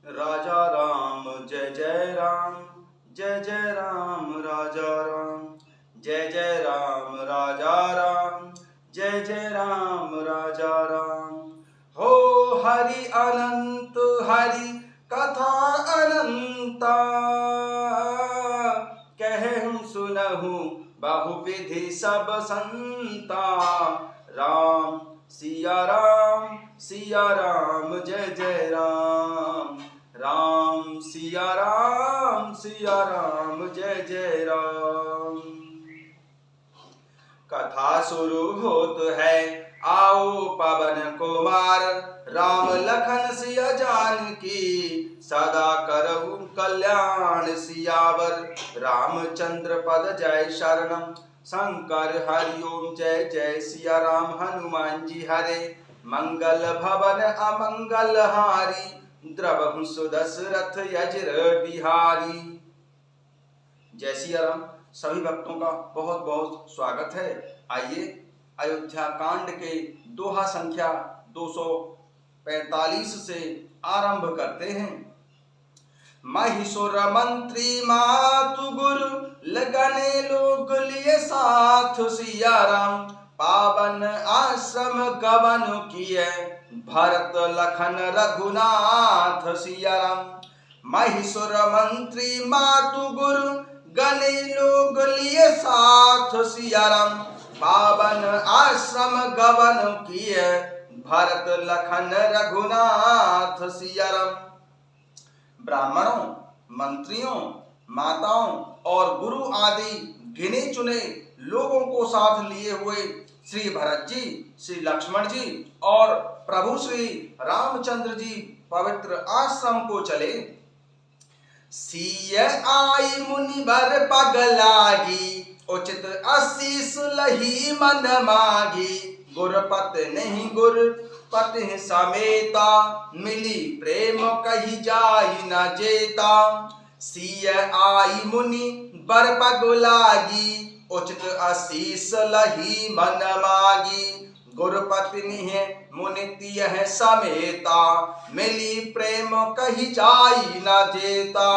राजा राम जय जय राम, जय जय राम राजा राम, जय जय राम राजा राम, जय जय राम राजा राम। हो हरि अनंत हरि कथा अनंता, कहूँ सुनहु बहुविधि सब संता। राम सिया राम जय जय राम, राम सिया राम जय जय राम। कथा शुरू होत है आओ पवन कुमार, राम लखन सिया जानकी सदा करहु कल्याण सियावर। रामचंद्र पद जय शरणम, शंकर हरिओम जय जय सिया राम। हनुमान जी हरे मंगल भवन अमंगल हारी, द्रवहु सुदशरथ यज्र बिहारी। जय सिया राम। सभी भक्तों का बहुत बहुत स्वागत है। आइए अयोध्या कांड के दोहा संख्या 245 से आरंभ करते हैं। महिषुर मंत्री मातु गुरु, लगने लोग लिए साथ सिया राम। पावन आश्रम गवन किए, भरत लखन रघुनाथ सिया राम। महिषुर मंत्री मातु गुरु, गने लोग लिए साथ सिया राम। पावन आश्रम गवन किए, भरत लखन रघुनाथ सिया राम। ब्राह्मणों, मंत्रियों, माताओं और गुरु आदि गिने चुने लोगों को साथ लिए हुए श्री भरत जी, श्री लक्ष्मण जी और प्रभु श्री रामचंद्र जी पवित्र आश्रम को चले। सिय आई मुनि बर पग लागी, उचित आशीष लही मन मागी। गुरपत नहीं गुरपति समेता, मिली प्रेम कही जाई न जेता। सिय आई मुनि बर पग लागी, उचित आशीष लही मन मागी। गुरपति निह मुनि तियह समेता, मिली प्रेम कही जाई न जेता।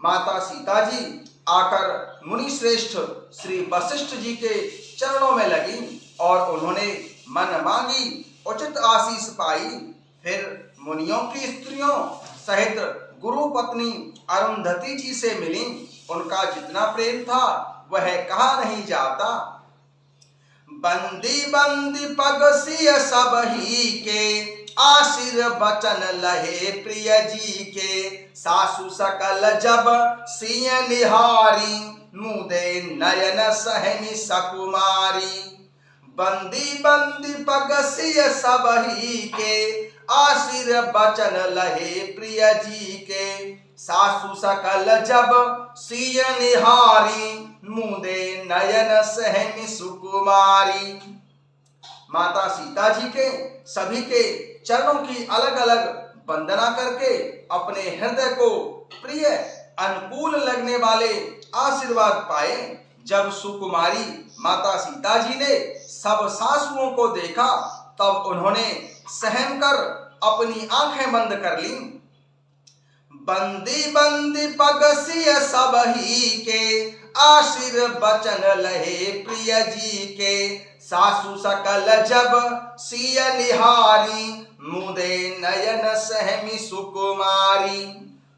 माता सीता जी आकर मुनि श्रेष्ठ श्री वशिष्ठ जी के चरणों में लगी और उन्होंने मन मांगी उचित आशीष पाई। फिर मुनियों की स्त्रियों सहित गुरु पत्नी अरुंधति जी से मिली। उनका जितना प्रेम था वह कहा नहीं जाता। बंदी बंदी पग सिय सब ही के, आशीर्वचन लहे प्रिय जी के। सासु सकल जब सिय निहारी, मुदे नयन सहनी सकुमारी। बंदी बंदी पग सिय सब ही के, आशीर्वचन लहे प्रिय जी के। सासु सकल जब सिय निहारी, मुदे नयन सहनी सुकुमारी। माता सीता जी के सभी के चरणों की अलग अलग वंदना करके अपने हृदय को प्रिय अनुकूल लगने वाले आशीर्वाद पाए। जब सुकुमारी माता सीता जी ने सब सासुओं को देखा तब उन्होंने सहम कर अपनी आंखें बंद कर लीं। बंदी बंदी पग सिय सब ही के, आशीर्वचन लहे प्रिय जी के। सासु सकल जब सिय निहारी, मुदे नयन सहमी सुकुमारी।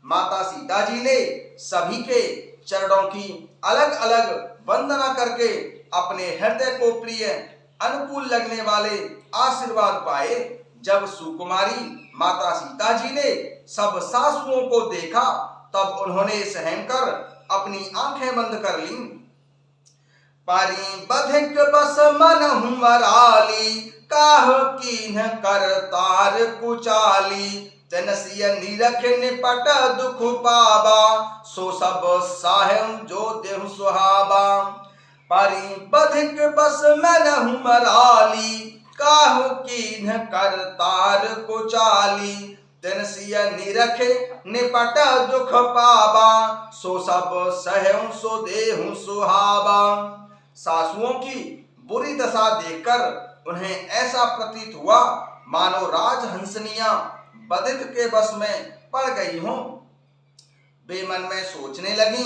माता सीता जी ने सभी के चरणों की अलग अलग वंदना करके अपने हृदय को प्रिय अनुकूल लगने वाले आशीर्वाद पाए। जब सुकुमारी माता सीता जी ने सब सासुओं को देखा तब उन्होंने सहम कर अपनी आंखें बंद कर लीं। पारी बधिक बस मन हुमराली, काह कीन्ह कर तार कुचाली। तनसिय निरख निपट दुख पाबा, सो सब साहें जो देहु सुहाबा। पारी बधिक बस मन हुमराली, काह कीन्ह कर तार कुचाली। तनसिय निरख निपट दुख पाबा, सो सब सहु सो देहु सुहाबा। सासुओं की बुरी दशा देखकर उन्हें ऐसा प्रतीत हुआ मानो राजहंसनियां बधिक के बस में पड़ गई हूं। वे मन में सोचने लगी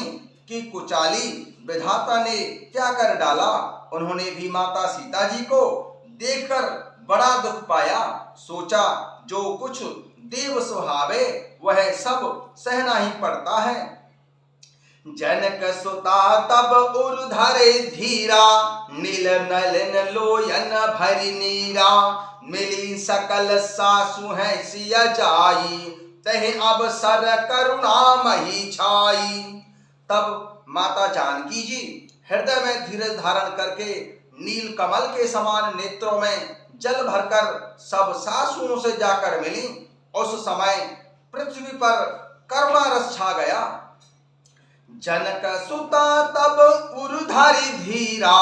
कि कुचाली विधाता ने क्या कर डाला। उन्होंने भी माता सीता जी को देखकर बड़ा दुख पाया। सोचा जो कुछ देव स्वभावे वह सब सहना ही पड़ता है। जनक सुता तब उर्धरे धीरा, नील नलिन लोयन भरी नीरा। मिली सकल सासु है सिया जाई, तह अब सर करुणा मही छाई। तब माता जानकी जी हृदय में धीरज धारण करके नील कमल के समान नेत्रों में जल भरकर सब सासुओं से जाकर मिली। उस समय पृथ्वी पर करुणा रस छा गया। जनक सुता तब उर्धरि धीरा,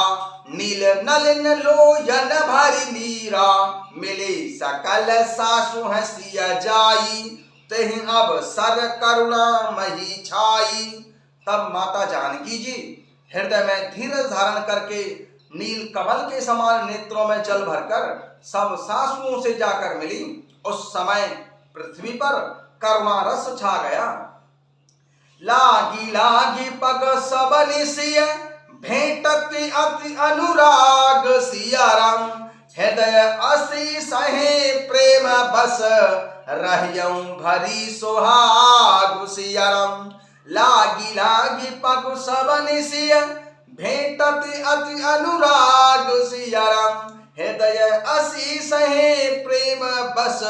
नील नलिन लोयन भरी नीरा। मिले सकल सासु हसिया जाई, तहि अब सर करुणा मही छाई। तब माता जानकी जी हृदय में धीरज धारण करके नील कमल के समान नेत्रों में जल भरकर सब सासुओं से जाकर मिली। उस समय पृथ्वी पर करुणा रस छा गया। लागी लागी पग सबनि सिय, भेंटत अति अनुराग सियाराम। हृदय असी सहे प्रेम बस, रहियं भरी सुहाग सियाराम। लागी लागी पग सबनि सिय, भेंटत अति अनुराग सियाराम। हृदय असी सहे प्रेम बस,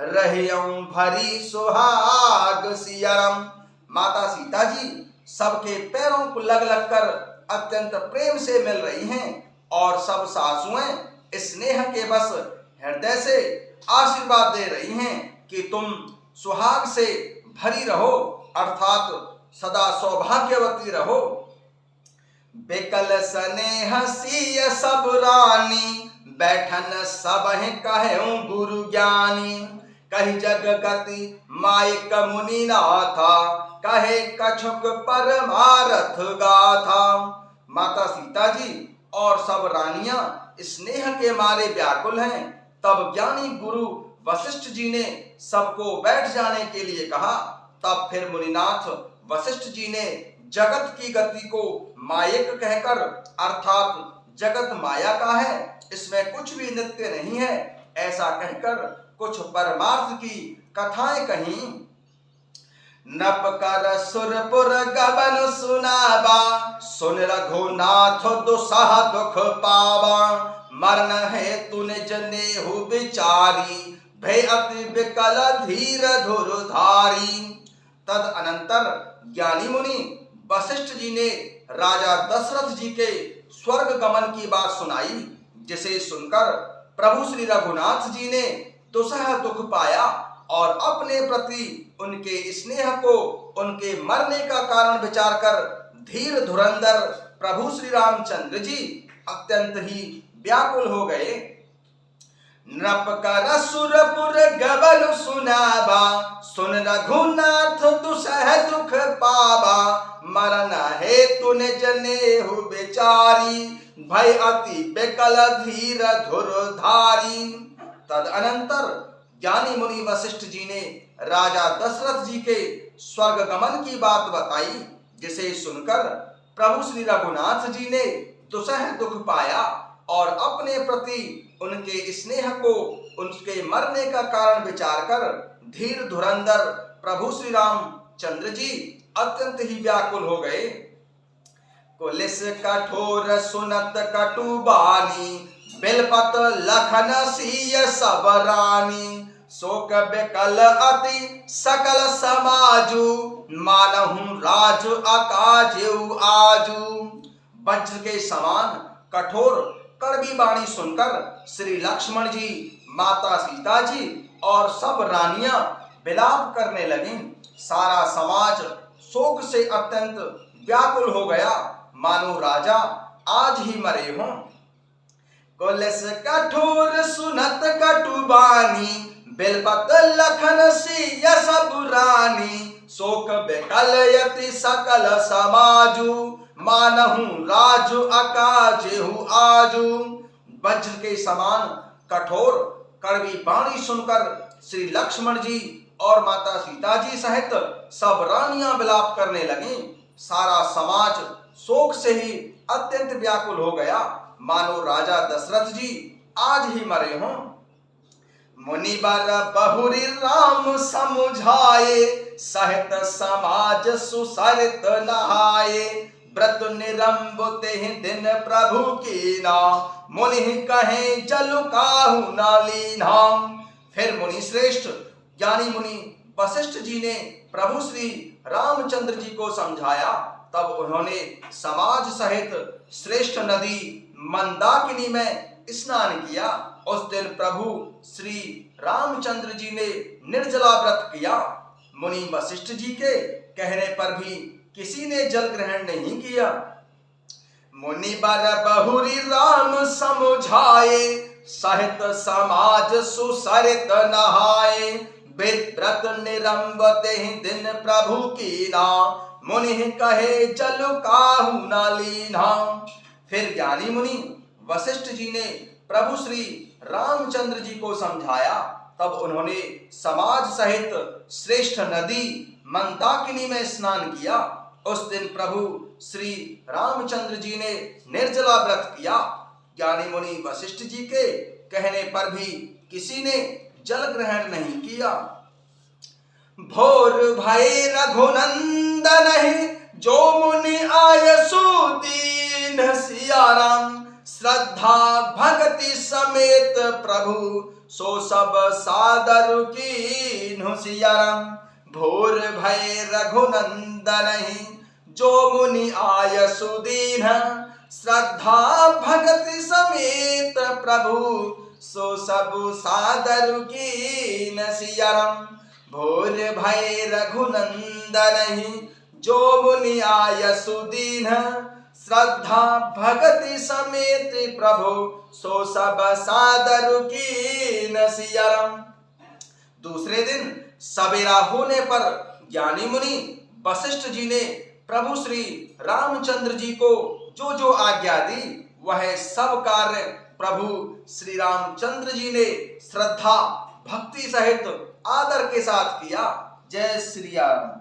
रहियं भरी सुहाग सियाराम। माता सीता जी सबके पैरों को लग लग कर अत्यंत प्रेम से मिल रही हैं और सब सासुएं स्नेह के बस हृदय से आशीर्वाद दे रही हैं कि तुम सुहाग से भरी रहो, अर्थात सदा सौभाग्यवती रहो। बेकल स्नेह सिय सब रानी, बैठन सबहि कहऊं गुरु ज्ञानी। कही जग गति मायक मुनि नाथा, कहे कछुक परमारथ गाथा। माता सीता जी और सब रानियां स्नेह के मारे व्याकुल हैं। तब ज्ञानी गुरु वशिष्ठ जी ने सबको बैठ जाने के लिए कहा। तब फिर मुनिनाथ वशिष्ठ जी ने जगत की गति को मायक कहकर, अर्थात जगत माया का है, इसमें कुछ भी नित्य नहीं है, ऐसा कहकर कुछ परमार्थ की कथाएं कहीं। नप कर सुरपुर गबन सुनावा, सुन रघुनाथ दुसह दुख पावा। मरण है तुने जनेहु बिचारी, भय अति विकल धीर धुरधारी। तद अनंतर ज्ञानी मुनि वशिष्ठ जी ने राजा दशरथ जी के स्वर्ग गमन की बात सुनाई, जिसे सुनकर प्रभु श्री रघुनाथ जी ने दुसह दुख पाया और अपने प्रति उनके स्नेह को उनके मरने का कारण विचार कर धीर धुरंधर प्रभु श्री रामचंद्र जी अत्यंत ही व्याकुल हो गए। नृप कर सुरपुर गबन सुनावा, सुन रघुनाथ दुसह दुख पावा। मरण है तुने जनेहु बेचारी, भय अति बेकल धीर धुरधारी। तद अनंतर ज्ञानी मुनि वशिष्ठ जी ने राजा दशरथ जी के स्वर्ग गमन की बात बताई, जिसे सुनकर प्रभु श्री रघुनाथ जी ने दुसह दुख पाया और अपने प्रति उनके स्नेह को उनके मरने का कारण विचार कर धीर धुरंधर प्रभु श्री रामचंद्र जी अत्यंत ही व्याकुल हो गए। कुलिस कठोर सुनत कटु बानी, बिलपत लखन सिय सब रानी। शोक बेकल अति सकल समाजु, मानहु राज अकाजेउ आजू। वज्र के समान कठोर कड़वी वाणी सुनकर श्री लक्ष्मण जी, माता सीता जी और सब रानियां विलाप करने लगीं। सारा समाज शोक से अत्यंत व्याकुल हो गया, मानो राजा आज ही मरे हों। कुलिस कठोर सुनत कटुबानी, बिलपत लखन सिय सब रानी। शोक बेकल यति सकल समाजु, मानहु राजु अकाजेहु आजू। वज्र के समान कठोर कड़वी वाणी सुनकर श्री लक्ष्मण जी और माता सीता जी सहित सब रानियां विलाप करने लगी। सारा समाज शोक से ही अत्यंत व्याकुल हो गया, मानो राजा दशरथ जी आज ही मरे हों। मुनिवर बहुरी राम समुझाए, सहित समाज सुसरित नहाए। व्रत निरंब तेहि दिन प्रभु कीना, मुनि कहे जल काहू न लीना। फिर मुनि श्रेष्ठ ज्ञानी मुनि वशिष्ठ जी ने प्रभु श्री रामचंद्र जी को समझाया। तब उन्होंने समाज सहित श्रेष्ठ नदी मंदाकिनी में स्नान किया। उस दिन प्रभु श्री रामचंद्र जी ने निर्जला व्रत किया। मुनि वशिष्ठ जी के कहने पर भी किसी ने जल ग्रहण नहीं किया। मुनिवर बहुरी राम समुझाए, सहित समाज सुसरित नहाए। व्रत निरंब तेहि दिन प्रभु कीना, मुनि कहे जल काहू न लीना। फिर ज्ञानी मुनि वशिष्ठ जी ने प्रभु श्री रामचंद्र जी को समझाया। तब उन्होंने समाज सहित श्रेष्ठ नदी मंदाकिनी में स्नान किया। उस दिन प्रभु श्री रामचंद्र जी ने निर्जला व्रत किया। ज्ञानी मुनि वशिष्ठ जी के कहने पर भी किसी ने जल ग्रहण नहीं किया। भोर भय रघुनंदन जो मुनि आय सुदीन, सिया राम श्रद्धा भक्ति समेत प्रभु सो सब सादर कीन्हु। सिया राम भोर भय रघुनंदन जो मुनि आय सुदीन, श्रद्धा भक्ति समेत प्रभु सो सब सादर कीन्ह। सिया राम भोर भय रघुनंदन जो मुनि आय सुदीन, श्रद्धा भक्ति समेत प्रभु सो सब सादर कीन्ह। सिया राम। दूसरे दिन सवेरा होने पर ज्ञानी मुनि वशिष्ठ जी ने प्रभु श्री रामचंद्र जी को जो जो आज्ञा दी वह सब कार्य प्रभु श्री रामचंद्र जी ने श्रद्धा भक्ति सहित आदर के साथ किया। जय श्री राम।